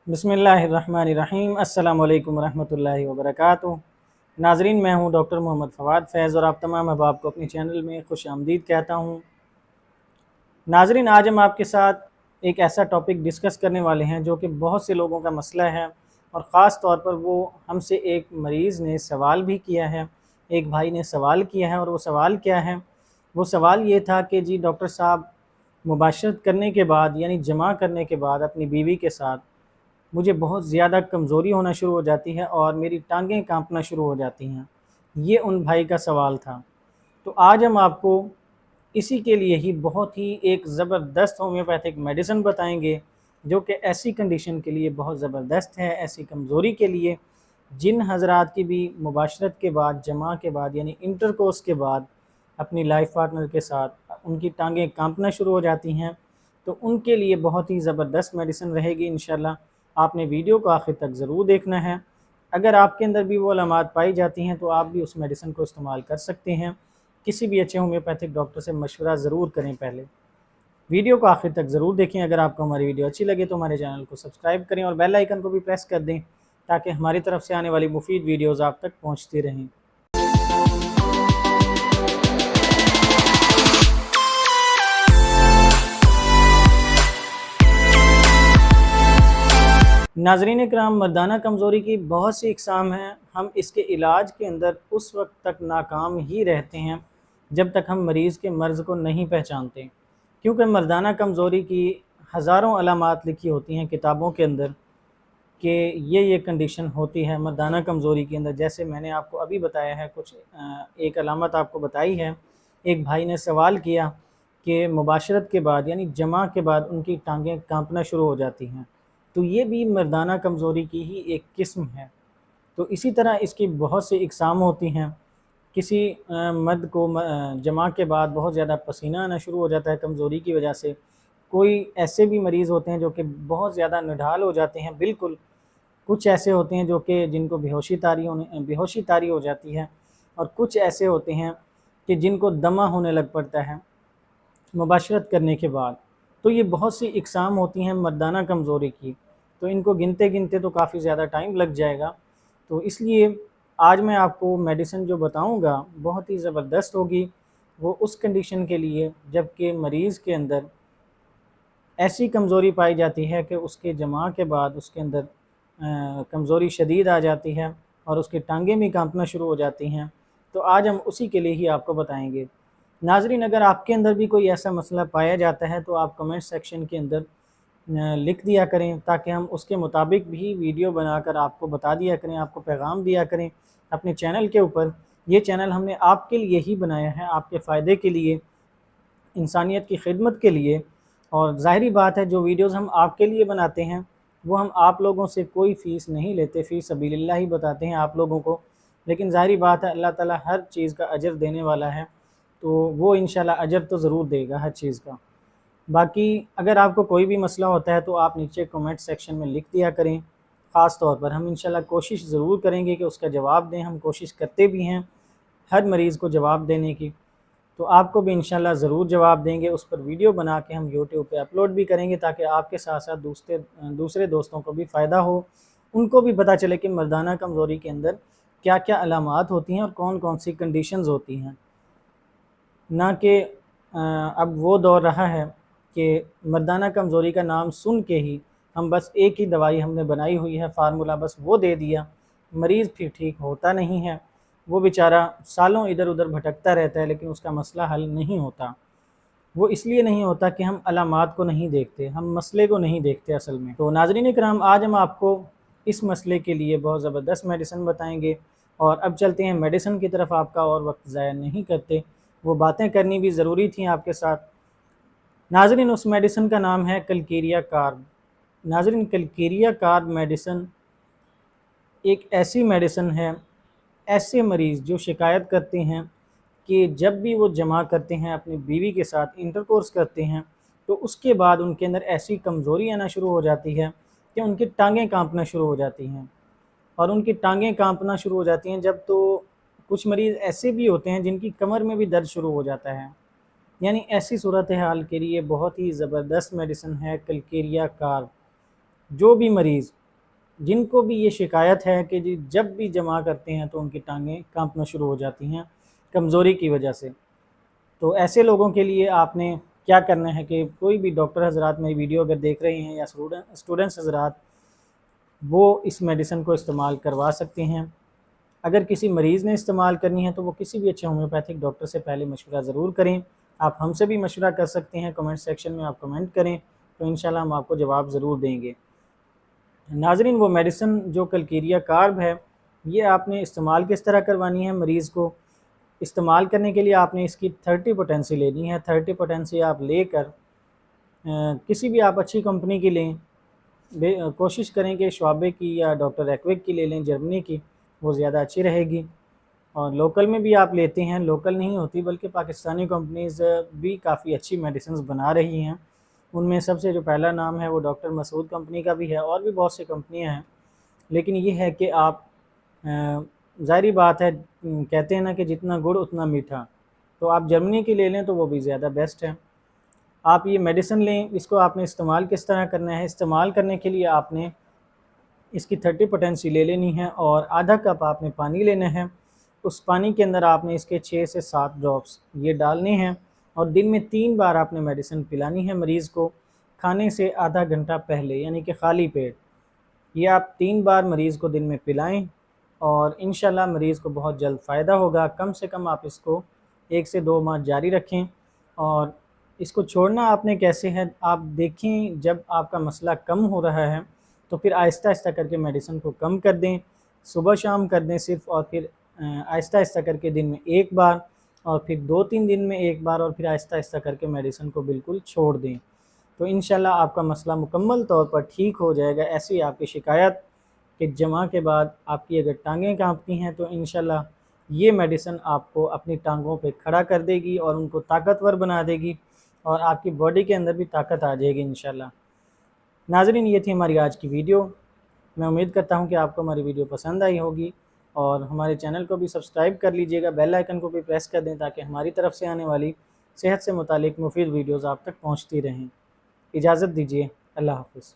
बिस्मिल्लाहिर्रहमानिर्रहीम। अस्सलामु अलैकुम रहमतुल्लाहि व बरकातुहू। नाज़रीन, मैं हूं डॉक्टर मोहम्मद फ़वाद फैज़ और आप तमाम अहबाब को अपने चैनल में खुश आमदीद कहता हूं। नाज़रीन, आज हम आपके साथ एक ऐसा टॉपिक डिस्कस करने वाले हैं जो कि बहुत से लोगों का मसला है, और ख़ास तौर पर वो हमसे एक मरीज़ ने सवाल भी किया है, एक भाई ने सवाल किया है। और वो सवाल क्या है? वो सवाल ये था कि जी डॉक्टर साहब, मुबाशरत करने के बाद यानी जमा करने के बाद अपनी बीवी के साथ मुझे बहुत ज़्यादा कमज़ोरी होना शुरू हो जाती है और मेरी टांगें कांपना शुरू हो जाती हैं। ये उन भाई का सवाल था। तो आज हम आपको इसी के लिए ही बहुत ही एक ज़बरदस्त होम्योपैथिक मेडिसिन बताएंगे जो कि ऐसी कंडीशन के लिए बहुत ज़बरदस्त है, ऐसी कमज़ोरी के लिए जिन हज़रात की भी मुबाशरत के बाद, जमा के बाद यानी इंटरकोर्स के बाद अपनी लाइफ पार्टनर के साथ उनकी टांगें कांपना शुरू हो जाती हैं, तो उनके लिए बहुत ही ज़बरदस्त मेडिसिन रहेगी इंशाल्लाह। आपने वीडियो को आखिर तक ज़रूर देखना है। अगर आपके अंदर भी वो अलामात पाई जाती हैं तो आप भी उस मेडिसिन को इस्तेमाल कर सकते हैं। किसी भी अच्छे होम्योपैथिक डॉक्टर से मशवरा ज़रूर करें पहले। वीडियो को आखिर तक ज़रूर देखें। अगर आपको हमारी वीडियो अच्छी लगे तो हमारे चैनल को सब्सक्राइब करें और बेल आइकन को भी प्रेस कर दें ताकि हमारी तरफ से आने वाली मुफीद वीडियोज़ आप तक पहुँचती रहें। नाज़रीन इकराम, मर्दाना कमज़ोरी की बहुत सी अक़साम हैं। हम इसके इलाज के अंदर उस वक्त तक नाकाम ही रहते हैं जब तक हम मरीज़ के मर्ज़ को नहीं पहचानते, क्योंकि मर्दाना कमज़ोरी की हज़ारों अलामात लिखी होती हैं किताबों के अंदर कि ये कंडीशन होती है मर्दाना कमज़ोरी के अंदर। जैसे मैंने आपको अभी बताया है, कुछ एक अलामत आपको बताई है। एक भाई ने सवाल किया कि मुबाशरत के बाद यानी जमा के बाद उनकी टांगें कांपना शुरू हो जाती हैं, तो ये भी मर्दाना कमज़ोरी की ही एक किस्म है। तो इसी तरह इसकी बहुत सी अक़साम होती हैं। किसी मर्द को जमा के बाद बहुत ज़्यादा पसीना आना शुरू हो जाता है कमज़ोरी की वजह से। कोई ऐसे भी मरीज़ होते हैं जो कि बहुत ज़्यादा निढाल हो जाते हैं, बिल्कुल। कुछ ऐसे होते हैं जो कि जिनको बेहोशी तारी हो जाती है, और कुछ ऐसे होते हैं कि जिनको दमा होने लग पड़ता है मुबाशरत करने के बाद। तो ये बहुत सी अक़साम होती हैं मर्दाना कमज़ोरी की, तो इनको गिनते गिनते तो काफ़ी ज़्यादा टाइम लग जाएगा। तो इसलिए आज मैं आपको मेडिसिन जो बताऊंगा बहुत ही ज़बरदस्त होगी। वो उस कंडीशन के लिए जबकि मरीज़ के अंदर ऐसी कमज़ोरी पाई जाती है कि उसके जमा के बाद उसके अंदर कमज़ोरी शदीद आ जाती है और उसकी टांगें भी कांपना शुरू हो जाती हैं। तो आज हम उसी के लिए ही आपको बताएंगे। नाज़रीन, अगर आपके अंदर भी कोई ऐसा मसला पाया जाता है तो आप कमेंट सेक्शन के अंदर लिख दिया करें, ताकि हम उसके मुताबिक भी वीडियो बनाकर आपको बता दिया करें, आपको पैगाम दिया करें अपने चैनल के ऊपर। ये चैनल हमने आपके लिए ही बनाया है, आपके फ़ायदे के लिए, इंसानियत की खिदमत के लिए। और ज़ाहिरी बात है, जो वीडियोज़ हम आपके लिए बनाते हैं वो हम आप लोगों से कोई फ़ीस नहीं लेते, फ़ी सबीलिल्लाह ही बताते हैं आप लोगों को। लेकिन ज़ाहिरी बात है, अल्लाह ताला हर चीज़ का अजर देने वाला है, तो वो इंशाल्लाह अजर तो ज़रूर देगा हर चीज़ का। बाकी अगर आपको कोई भी मसला होता है तो आप नीचे कमेंट सेक्शन में लिख दिया करें। ख़ास तौर पर हम इंशाल्लाह कोशिश ज़रूर करेंगे कि उसका जवाब दें। हम कोशिश करते भी हैं हर मरीज़ को जवाब देने की, तो आपको भी इंशाल्लाह ज़रूर जवाब देंगे। उस पर वीडियो बना के हम यूट्यूब पे अपलोड भी करेंगे, ताकि आपके साथ साथ दूसरे दोस्तों को भी फ़ायदा हो, उनको भी पता चले कि मर्दाना कमज़ोरी के अंदर क्या क्या अलामात होती हैं और कौन कौन सी कंडीशंस होती हैं। ना कि अब वो दौर रहा है कि मर्दाना कमज़ोरी का नाम सुन के ही हम बस एक ही दवाई हमने बनाई हुई है, फार्मूला बस वो दे दिया, मरीज़ फिर ठीक होता नहीं है। वो बेचारा सालों इधर उधर भटकता रहता है, लेकिन उसका मसला हल नहीं होता। वो इसलिए नहीं होता कि हम अलामात को नहीं देखते, हम मसले को नहीं देखते असल में। तो नाज़रीन इकराम, आज हम आपको इस मसले के लिए बहुत ज़बरदस्त मेडिसिन बताएंगे। और अब चलते हैं मेडिसिन की तरफ, आपका और वक्त ज़ाया नहीं करते। वो बातें करनी भी ज़रूरी थी आपके साथ। नाज़रीन, उस मेडिसिन का नाम है कलकेरिया कार्ब। नाज़रीन, कलकेरिया कार्ब मेडिसिन एक ऐसी मेडिसिन है, ऐसे मरीज़ जो शिकायत करते हैं कि जब भी वो जमा करते हैं, अपनी बीवी के साथ इंटरकोर्स करते हैं, तो उसके बाद उनके अंदर ऐसी कमज़ोरी आना शुरू हो जाती है कि उनकी टांगें कांपना शुरू हो जाती हैं। और उनकी टांगें कांपना शुरू हो जाती हैं जब, तो कुछ मरीज़ ऐसे भी होते हैं जिनकी कमर में भी दर्द शुरू हो जाता है। यानी ऐसी सूरत हाल के लिए बहुत ही ज़बरदस्त मेडिसिन है कलकेरिया कार्ब। جو بھی مریض جن کو بھی یہ شکایت ہے کہ جب بھی جمع کرتے ہیں تو ان کی ٹانگیں کانپنا شروع ہو جاتی ہیں کمزوری کی وجہ سے، تو ایسے لوگوں کے لیے آپ نے کیا کرنا ہے کہ کوئی بھی ڈاکٹر حضرات میری ویڈیو اگر دیکھ رہے ہیں یا اسٹوڈنٹس حضرات، وہ اس میڈیسن کو استعمال کروا سکتے ہیں۔ اگر کسی مریض نے استعمال کرنی ہے تو وہ کسی بھی اچھے ہومیوپیتھک ڈاکٹر سے پہلے مشورہ ضرور کریں۔ آپ ہم سے بھی مشورہ کر سکتے ہیں، کمنٹ سیکشن میں آپ کمنٹ کریں تو انشاءاللہ ہم آپ کو جواب ضرور دیں گے۔ ناظرین، وہ میڈیسن جو کلکیریا کارب ہے، یہ آپ نے استعمال کس طرح کروانی ہے؟ مریض کو استعمال کرنے کے لیے آپ نے اس کی 30 پوٹینسی لینی ہے۔ 30 پوٹینسی آپ لے کر کسی بھی آپ اچھی کمپنی کی لیں، کوشش کریں کہ شعبے کی یا ڈاکٹر ایکوک کی لے لیں، جرمنی کی، وہ زیادہ اچھی رہے گی۔ اور لوکل میں بھی آپ لیتے ہیں، لوکل نہیں ہوتی بلکہ پاکستانی کمپنیز بھی کافی اچھی میڈیسنز بنا رہی ہیں۔ ان میں سب سے جو پہلا نام ہے وہ ڈاکٹر مسعود کمپنی کا بھی ہے، اور بھی بہت سی کمپنیاں ہیں، لیکن یہ ہے کہ آپ ظاہری بات ہے، کہتے ہیں نا کہ جتنا گڑ اتنا میٹھا، تو آپ جرمنی کی لے لیں تو وہ بھی زیادہ بیسٹ ہے۔ آپ یہ میڈیسن لیں، اس کو آپ نے استعمال کس طرح کرنا ہے؟ استعمال کرنے کے لیے آپ نے اس کی 30 پوٹینسی لے لینی ہے اور آدھا کپ آپ نے پانی لینا ہے۔ اس پانی کے اندر آپ نے اس کے 6 سے 7 ڈراپس یہ ڈالنے ہیں، اور دن میں 3 بار آپ نے میڈیسن پلانی ہے مریض کو، کھانے سے آدھا گھنٹہ پہلے، یعنی کہ خالی پیٹ۔ یہ آپ 3 بار مریض کو دن میں پلائیں اور انشاءاللہ مریض کو بہت جلد فائدہ ہوگا۔ کم سے کم آپ اس کو 1 سے 2 ماہ جاری رکھیں، اور اس کو چھوڑنا آپ نے کیسے ہے؟ آپ دیکھیں، جب آپ کا مسئلہ کم ہو رہا ہے تو پھر آہستہ آہستہ کر کے میڈیسن کو کم کر دیں، صبح شام کر دیں صرف، اور پھر آہستہ آہستہ کر کے دن میں 1 بار، اور پھر 2-3 دن میں 1 بار، اور پھر آہستہ آہستہ کر کے میڈیسن کو بالکل چھوڑ دیں، تو انشاءاللہ آپ کا مسئلہ مکمل طور پر ٹھیک ہو جائے گا۔ ایسی آپ کی شکایت کہ جمع کے بعد آپ کی اگر ٹانگیں کانپتی ہیں تو انشاءاللہ یہ میڈیسن آپ کو اپنی ٹانگوں پہ کھڑا کر دے گی اور ان کو طاقتور بنا دے گی، اور آپ کی باڈی کے اندر بھی طاقت آ جائے گی انشاءاللہ۔ ناظرین، یہ تھی ہماری آج کی ویڈیو۔ میں امید کرتا ہوں کہ آپ کو ہماری ویڈیو پسند آئی ہوگی، اور ہمارے چینل کو بھی سبسکرائب کر لیجئے گا، بیل آئیکن کو بھی پریس کر دیں تاکہ ہماری طرف سے آنے والی صحت سے متعلق مفید ویڈیوز آپ تک پہنچتی رہیں۔ اجازت دیجیے، اللہ حافظ۔